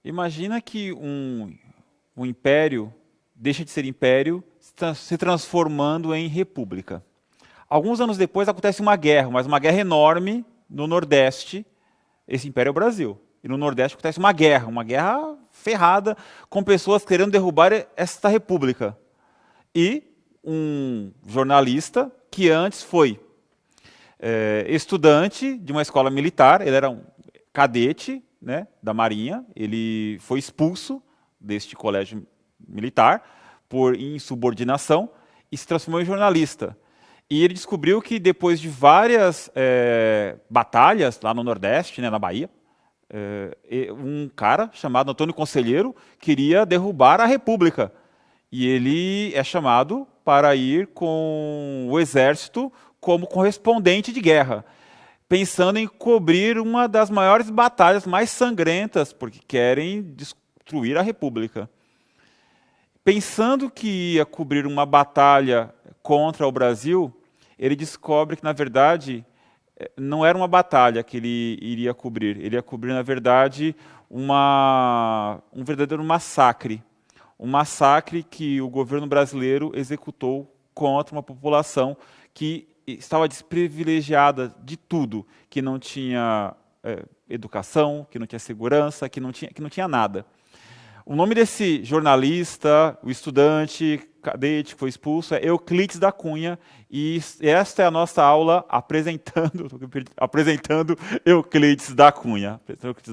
Imagina que um império deixa de ser império, se transformando em república. Alguns anos depois acontece uma guerra, mas uma guerra enorme no Nordeste. Esse império é o Brasil. E no Nordeste acontece uma guerra ferrada, com pessoas querendo derrubar esta república. E um jornalista que antes foi estudante de uma escola militar, ele era um cadete, né, da Marinha, ele foi expulso deste colégio militar por insubordinação e se transformou em jornalista. E ele descobriu que depois de várias batalhas lá no Nordeste, né, na Bahia, um cara chamado Antônio Conselheiro queria derrubar a República. E ele é chamado para ir com o exército como correspondente de guerra, pensando em cobrir uma das maiores batalhas mais sangrentas, porque querem destruir a República. Pensando que ia cobrir uma batalha contra o Brasil, ele descobre que, na verdade, não era uma batalha que ele iria cobrir. Ele ia cobrir, na verdade, um verdadeiro massacre. Um massacre que o governo brasileiro executou contra uma população que estava desprivilegiada de tudo, que não tinha educação, que não tinha segurança, que não tinha nada. O nome desse jornalista, o estudante, cadete que foi expulso, é Euclides da Cunha, e esta é a nossa aula apresentando Euclides da Cunha. Euclides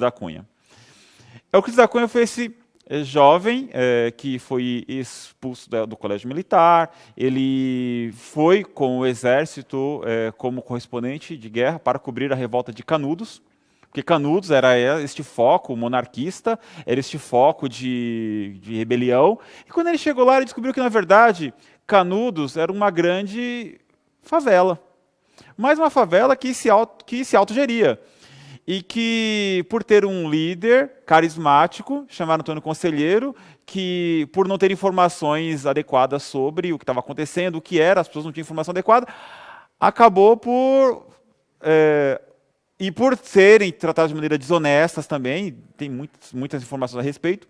da Cunha foi esse jovem que foi expulso do colégio militar, ele foi com o exército como correspondente de guerra para cobrir a revolta de Canudos, porque Canudos era este foco monarquista, era este foco de rebelião. E quando ele chegou lá, ele descobriu que, na verdade, Canudos era uma grande favela. Mas uma favela que se autogeria. E que, por ter um líder carismático, chamado Antônio Conselheiro, que, por não ter informações adequadas sobre o que estava acontecendo, o que era, as pessoas não tinham informação adequada, acabou por... E por serem tratados de maneira desonestas também, tem muitas informações a respeito,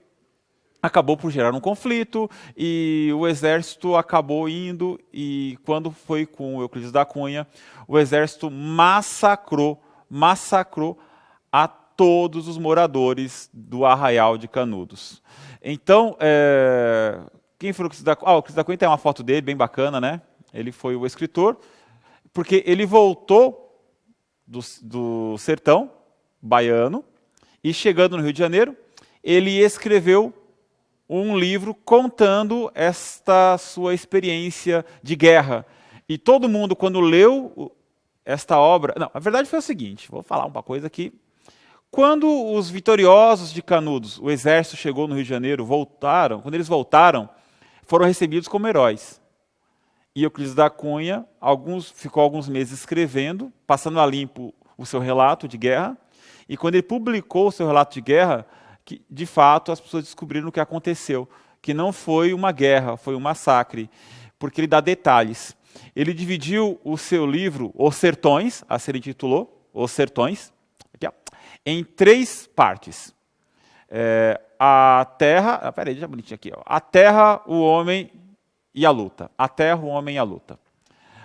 acabou por gerar um conflito e o exército acabou indo e quando foi com o Euclides da Cunha, o exército massacrou a todos os moradores do Arraial de Canudos. Então, quem foi o Euclides da Cunha? O Euclides da Cunha tem uma foto dele bem bacana, né? Ele foi o escritor, porque ele voltou do sertão baiano, e chegando no Rio de Janeiro, ele escreveu um livro contando esta sua experiência de guerra. E todo mundo, quando leu esta obra... Não, a verdade foi o seguinte, vou falar uma coisa aqui. Quando os vitoriosos de Canudos, o exército chegou no Rio de Janeiro, quando eles voltaram, foram recebidos como heróis. E Euclides da Cunha ficou alguns meses escrevendo, passando a limpo o seu relato de guerra, e quando ele publicou o seu relato de guerra, que, de fato, as pessoas descobriram o que aconteceu, que não foi uma guerra, foi um massacre, porque ele dá detalhes. Ele dividiu o seu livro, Os Sertões, assim ele intitulou, Os Sertões, aqui, ó, em 3 partes. A terra, peraí, deixa bonitinho aqui, ó. A terra, o homem e a luta. A terra, o homem e a luta.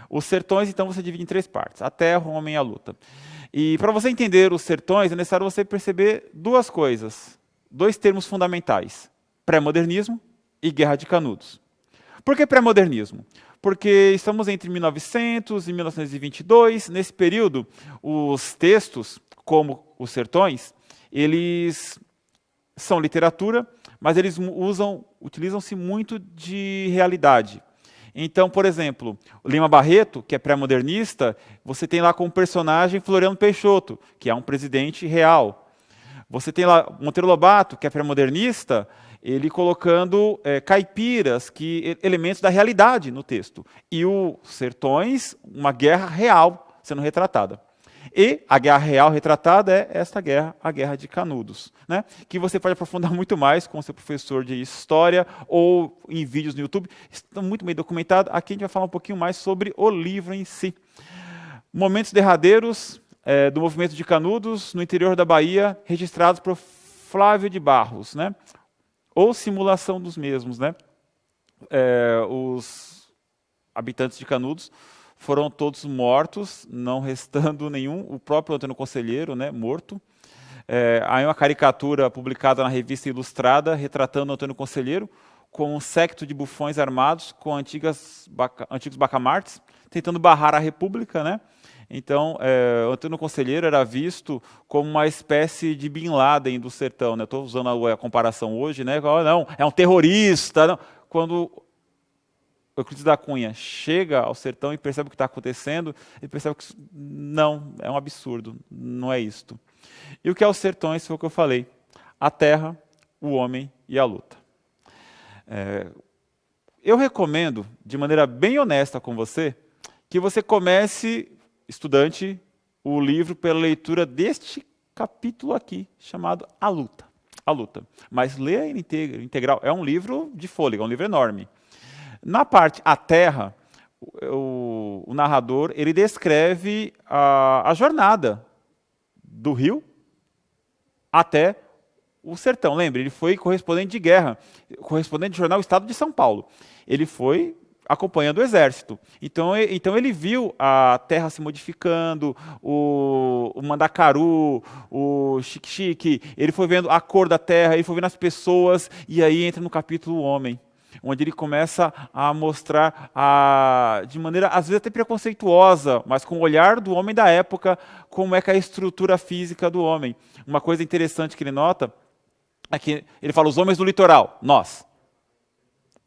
Os sertões, então, você divide em 3 partes. A terra, o homem e a luta. E para você entender os sertões, é necessário você perceber 2 coisas. 2 termos fundamentais. Pré-modernismo e Guerra de Canudos. Por que pré-modernismo? Porque estamos entre 1900 e 1922. Nesse período, os textos, como os sertões, eles são literatura, mas eles utilizam-se muito de realidade. Então, por exemplo, o Lima Barreto, que é pré-modernista, você tem lá como personagem Floriano Peixoto, que é um presidente real. Você tem lá Monteiro Lobato, que é pré-modernista, ele colocando caipiras, elementos da realidade no texto. E o Sertões, uma guerra real sendo retratada. E a guerra real retratada é esta guerra, a Guerra de Canudos, né? Que você pode aprofundar muito mais com o seu professor de história ou em vídeos no YouTube. Estão muito bem documentados. Aqui a gente vai falar um pouquinho mais sobre o livro em si. Momentos derradeiros do movimento de Canudos no interior da Bahia, registrados por Flávio de Barros, né? Ou simulação dos mesmos, né? Os habitantes de Canudos foram todos mortos, não restando nenhum. O próprio Antônio Conselheiro, né, morto. Há uma caricatura publicada na revista Ilustrada, retratando Antônio Conselheiro com um séquito de bufões armados com antigos bacamartes, tentando barrar a República, né? Então, Antônio Conselheiro era visto como uma espécie de Bin Laden do sertão, né? Estou usando a comparação hoje, né? Não, é um terrorista. Não. Quando Euclides da Cunha chega ao sertão e percebe o que está acontecendo, ele percebe que não, é um absurdo, não é isto. E o que é os sertões foi o que eu falei: a terra, o homem e a luta. Eu recomendo, de maneira bem honesta com você, que você comece, estudante, o livro pela leitura deste capítulo aqui, chamado A Luta. A Luta. Mas leia ele integral. É um livro de fôlego, é um livro enorme. Na parte A Terra, o narrador ele descreve a jornada do rio até o sertão. Lembre, ele foi correspondente de guerra, correspondente de jornal Estado de São Paulo. Ele foi acompanhando o exército. Então ele viu a terra se modificando, o mandacaru, o xique-xique, ele foi vendo a cor da terra, ele foi vendo as pessoas, e aí entra no capítulo O Homem, onde ele começa a mostrar, de maneira às vezes até preconceituosa, mas com o olhar do homem da época, como é que é a estrutura física do homem. Uma coisa interessante que ele nota é que ele fala: os homens do litoral, nós,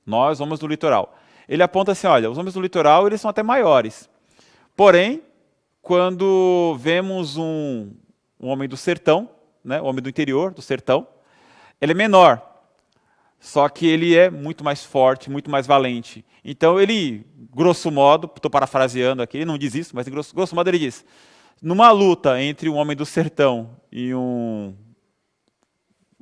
homens do litoral. Ele aponta assim: olha, os homens do litoral eles são até maiores. Porém, quando vemos um homem do sertão, né, o homem do interior, do sertão, ele é menor. Só que ele é muito mais forte, muito mais valente. Então ele, grosso modo, estou parafraseando aqui, ele não diz isso, mas grosso modo ele diz: numa luta entre um homem do sertão e um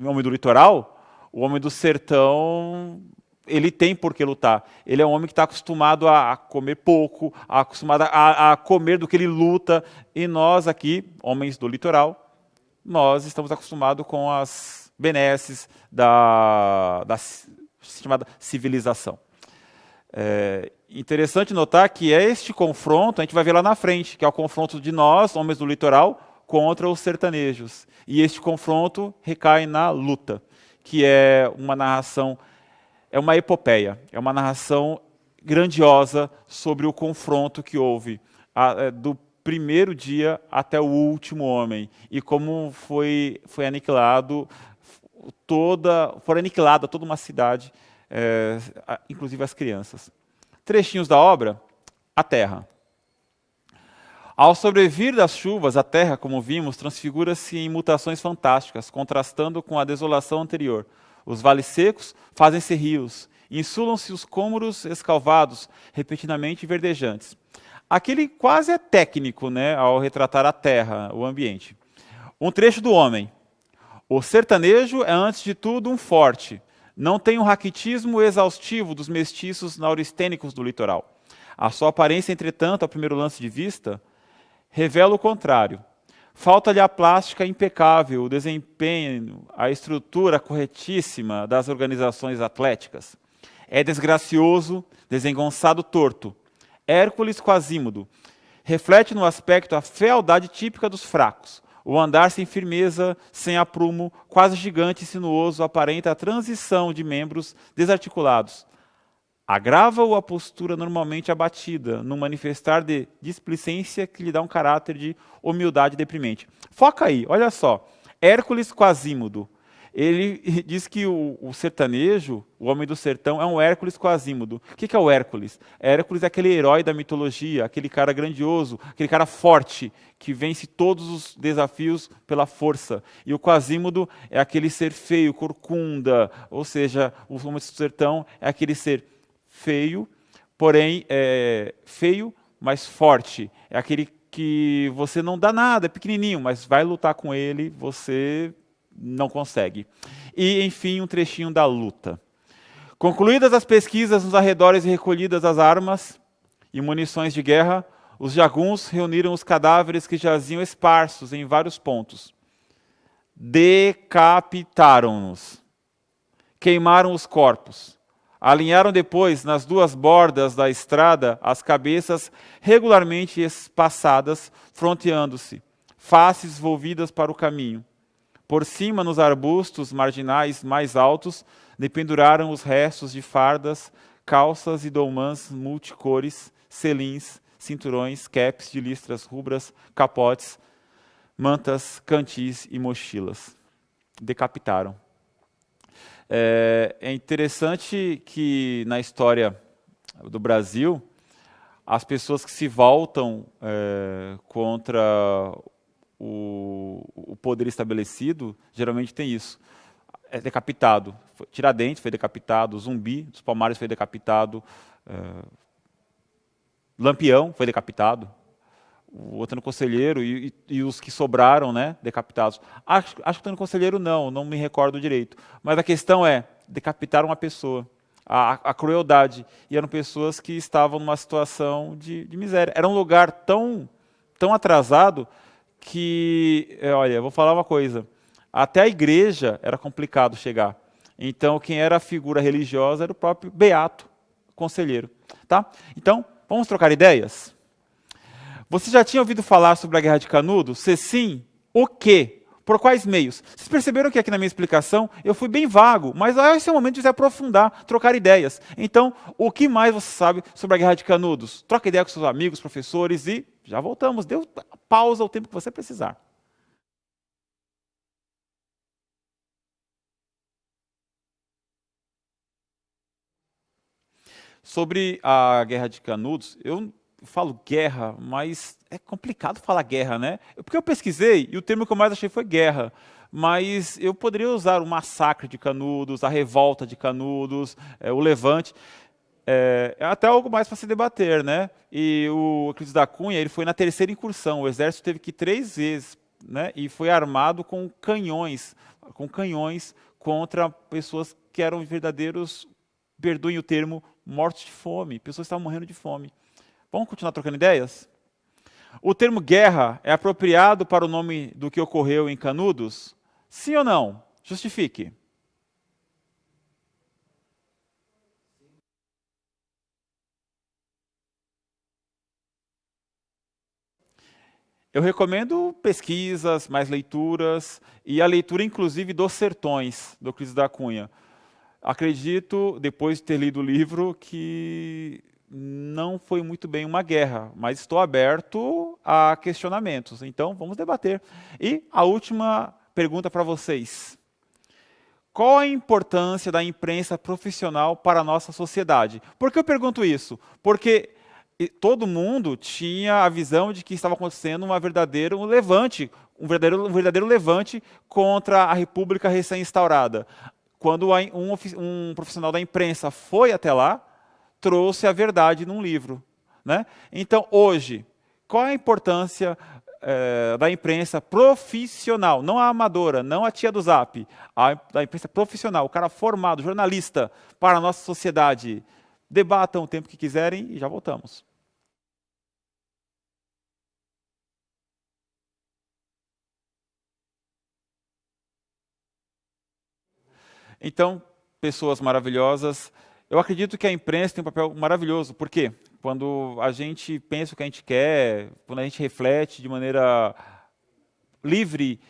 homem do litoral, o homem do sertão, ele tem por que lutar. Ele é um homem que está acostumado a comer pouco, acostumado a comer do que ele luta. E nós aqui, homens do litoral, nós estamos acostumados com as benesses da chamada civilização. Interessante notar que este confronto, a gente vai ver lá na frente, que é o confronto de nós, homens do litoral, contra os sertanejos. E este confronto recai na luta, que é uma narração, é uma epopeia, é uma narração grandiosa sobre o confronto que houve do primeiro dia até o último homem, e como foi aniquilada toda uma cidade, inclusive as crianças. Trechinhos da obra: A Terra. Ao sobrevir das chuvas, a terra, como vimos, transfigura-se em mutações fantásticas, contrastando com a desolação anterior. Os vales secos fazem-se rios, insulam-se os cômoros escalvados, repentinamente verdejantes. Aqui ele quase é técnico, né, ao retratar a terra, o ambiente. Um trecho do homem. O sertanejo é, antes de tudo, um forte. Não tem o raquitismo exaustivo dos mestiços nauristênicos do litoral. A sua aparência, entretanto, ao primeiro lance de vista, revela o contrário. Falta-lhe a plástica impecável, o desempenho, a estrutura corretíssima das organizações atléticas. É desgracioso, desengonçado, torto. Hércules Quasímodo. Reflete no aspecto a fealdade típica dos fracos. O andar sem firmeza, sem aprumo, quase gigante e sinuoso, aparenta a transição de membros desarticulados. Agrava-o a postura normalmente abatida, num manifestar de displicência que lhe dá um caráter de humildade deprimente. Foca aí, olha só. Hércules Quasímodo. Ele diz que o sertanejo, o homem do sertão, é um Hércules Quasímodo. O que é o Hércules? Hércules é aquele herói da mitologia, aquele cara grandioso, aquele cara forte, que vence todos os desafios pela força. E o Quasímodo é aquele ser feio, corcunda, ou seja, o homem do sertão é aquele ser feio, porém feio, mas forte. É aquele que você não dá nada, é pequenininho, mas vai lutar com ele, você não consegue. E, enfim, um trechinho da luta. Concluídas as pesquisas nos arredores e recolhidas as armas e munições de guerra, os jaguns reuniram os cadáveres que jaziam esparsos em vários pontos. decapitaram-nos, queimaram os corpos, alinharam depois nas duas bordas da estrada as cabeças regularmente espaçadas, fronteando-se, faces volvidas para o caminho. Por cima, nos arbustos marginais mais altos, dependuraram os restos de fardas, calças e dolmãs multicores, selins, cinturões, caps de listras rubras, capotes, mantas, cantis e mochilas. Decapitaram. É interessante que na história do Brasil, as pessoas que se voltam contra o poder estabelecido, geralmente tem isso. É decapitado. Tiradentes foi decapitado, Zumbi dos Palmares foi decapitado, Lampião foi decapitado, o Otano Conselheiro e os que sobraram, né, decapitados. Acho que o Otano Conselheiro não me recordo direito. Mas a questão é, decapitaram uma pessoa. A crueldade. E eram pessoas que estavam numa situação de miséria. Era um lugar tão atrasado que, olha, vou falar uma coisa, até a igreja era complicado chegar. Então, quem era a figura religiosa era o próprio Beato Conselheiro. Tá? Então, vamos trocar ideias? Você já tinha ouvido falar sobre a Guerra de Canudos? Se sim, o quê? Por quais meios? Vocês perceberam que aqui na minha explicação eu fui bem vago, mas esse é o momento de se aprofundar, trocar ideias. Então, o que mais você sabe sobre a Guerra de Canudos? Troca ideia com seus amigos, professores e já voltamos. Dê pausa o tempo que você precisar. Sobre a Guerra de Canudos, eu falo guerra, mas é complicado falar guerra, né? Porque eu pesquisei e o termo que eu mais achei foi guerra. Mas eu poderia usar o massacre de Canudos, a revolta de Canudos, o levante. É até algo mais para se debater, né? E o Euclides da Cunha, ele foi na terceira incursão. O exército teve que ir 3 vezes, né? E foi armado com canhões contra pessoas que eram verdadeiros, perdoem o termo, mortos de fome. Pessoas que estavam morrendo de fome. Vamos continuar trocando ideias? O termo guerra é apropriado para o nome do que ocorreu em Canudos? Sim ou não? Justifique. Eu recomendo pesquisas, mais leituras, e a leitura inclusive dos Sertões, do Euclides da Cunha. Acredito, depois de ter lido o livro, que não foi muito bem uma guerra, mas estou aberto a questionamentos. Então, vamos debater. E a última pergunta para vocês. Qual a importância da imprensa profissional para a nossa sociedade? Por que eu pergunto isso? Porque todo mundo tinha a visão de que estava acontecendo um verdadeiro levante contra a República recém-instaurada. Quando um profissional da imprensa foi até lá, trouxe a verdade num livro. Né? Então, hoje, qual é a importância da imprensa profissional, não a amadora, não a tia do Zap, da imprensa profissional, o cara formado, jornalista, para a nossa sociedade? Debatam o tempo que quiserem e já voltamos. Então, pessoas maravilhosas, eu acredito que a imprensa tem um papel maravilhoso, porque quando a gente pensa o que a gente quer, quando a gente reflete de maneira livre,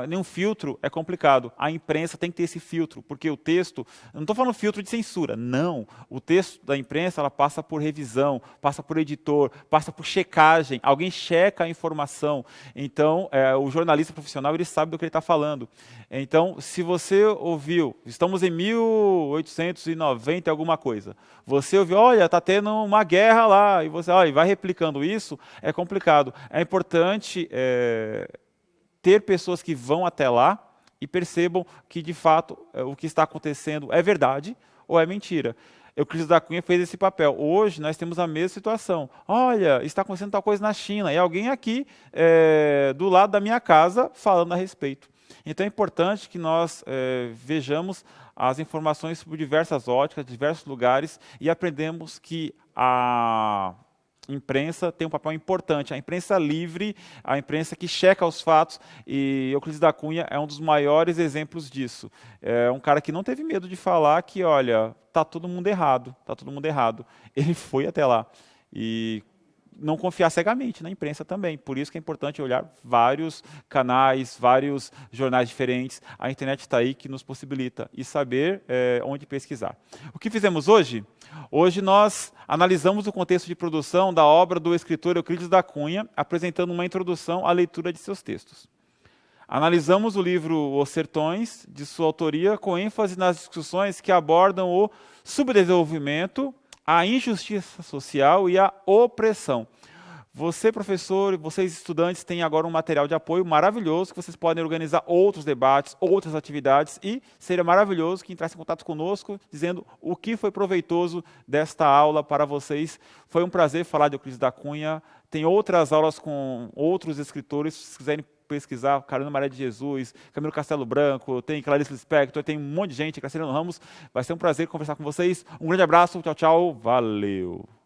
nenhum filtro, é complicado. A imprensa tem que ter esse filtro, porque o texto, eu não estou falando filtro de censura, não. O texto da imprensa, ela passa por revisão, passa por editor, passa por checagem, alguém checa a informação. Então, o jornalista profissional, ele sabe do que ele está falando. Então, se você ouviu, estamos em 1890 alguma coisa, você ouviu, olha, está tendo uma guerra lá, e você olha, vai replicando isso, é complicado. É importante ter pessoas que vão até lá e percebam que, de fato, o que está acontecendo é verdade ou é mentira. Euclides da Cunha fez esse papel. Hoje, nós temos a mesma situação. Olha, está acontecendo tal coisa na China, e alguém aqui, do lado da minha casa, falando a respeito. Então, é importante que nós vejamos as informações por diversas óticas, diversos lugares, e aprendemos que imprensa tem um papel importante. A imprensa livre, a imprensa que checa os fatos, e Euclides da Cunha é um dos maiores exemplos disso. É um cara que não teve medo de falar que, olha, tá todo mundo errado, tá todo mundo errado. Ele foi até lá. E não confiar cegamente na imprensa também. Por isso que é importante olhar vários canais, vários jornais diferentes. A internet está aí que nos possibilita e saber onde pesquisar. O que fizemos hoje? Hoje nós analisamos o contexto de produção da obra do escritor Euclides da Cunha, apresentando uma introdução à leitura de seus textos. Analisamos o livro Os Sertões, de sua autoria, com ênfase nas discussões que abordam o subdesenvolvimento, a injustiça social e a opressão. Você, professor, e vocês, estudantes, têm agora um material de apoio maravilhoso, que vocês podem organizar outros debates, outras atividades, e seria maravilhoso que entrassem em contato conosco, dizendo o que foi proveitoso desta aula para vocês. Foi um prazer falar de Euclides da Cunha. Tem outras aulas com outros escritores, se vocês quiserem pesquisar, Carolina Maria de Jesus, Camilo Castelo Branco, tem Clarice Lispector, tem um monte de gente, Graciliano Ramos. Vai ser um prazer conversar com vocês. Um grande abraço, tchau, tchau, valeu!